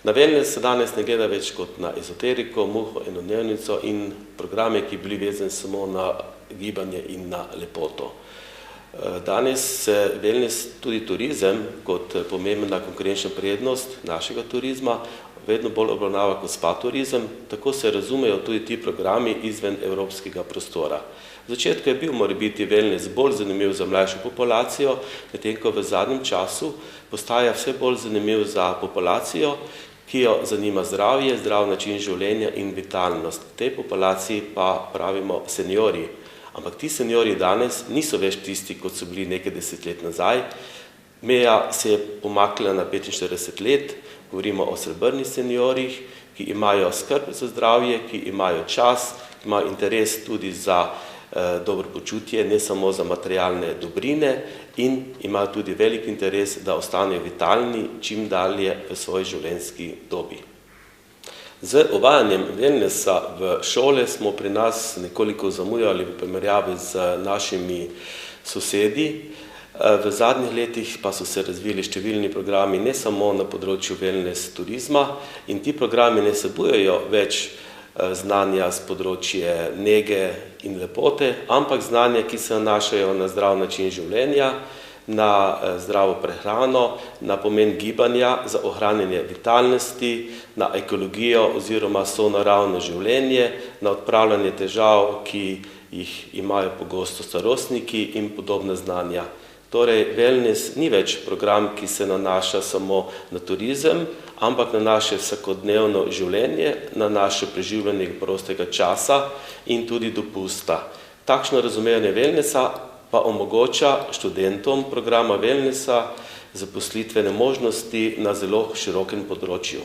Na wellness se danes ne gleda več kot na ezoteriko, muho, enodnevnico in programe, ki bili vezani samo na gibanje in na lepoto. Danes se wellness, tudi turizem, kot pomembna konkurenčna prednost našega turizma, vedno bolj obravnava kot spa turizem, tako se razumejo tudi ti programi izven evropskega prostora. V začetku je bil morebiti wellness bolj zanimiv za mlajšo populacijo, medtem ko v zadnjem času postaja vse bolj zanimiv za populacijo, ki jo zanima zdravje, zdrav način življenja in vitalnost. V tej populaciji pa pravimo seniori. Ampak ti seniori danes niso več tisti, kot so bili nekaj 10 let nazaj. Meja se je pomaknila na 45 let, govorimo o srebrnih seniorih, ki imajo skrb za zdravje, ki imajo čas, ki imajo interes tudi za dobro počutje, ne samo za materialne dobrine in imajo tudi velik interes, da ostanejo vitalni čim dalje v svoji življenjski dobi. Z uvajanjem wellnessa v šole smo pri nas nekoliko zamujali v primerjavi z našimi sosedi. V zadnjih letih pa so se razvili številni programi ne samo na področju wellness turizma in ti programi ne vsebujejo več znanja z področja nege in lepote, ampak znanja, ki se nanašajo na zdrav način življenja, na zdravo prehrano, na pomen gibanja za ohranjanje vitalnosti, na ekologijo oziroma sonaravno življenje, na odpravljanje težav, ki jih imajo pogosto starostniki in podobna znanja. Torej, wellness ni več program, ki se nanaša samo na turizem, ampak na naše vsakodnevno življenje, na naše preživljanje prostega časa in tudi dopusta. Takšno razumevanje wellnessa pa omogoča študentom programa wellnessa zaposlitvene možnosti na zelo širokem področju.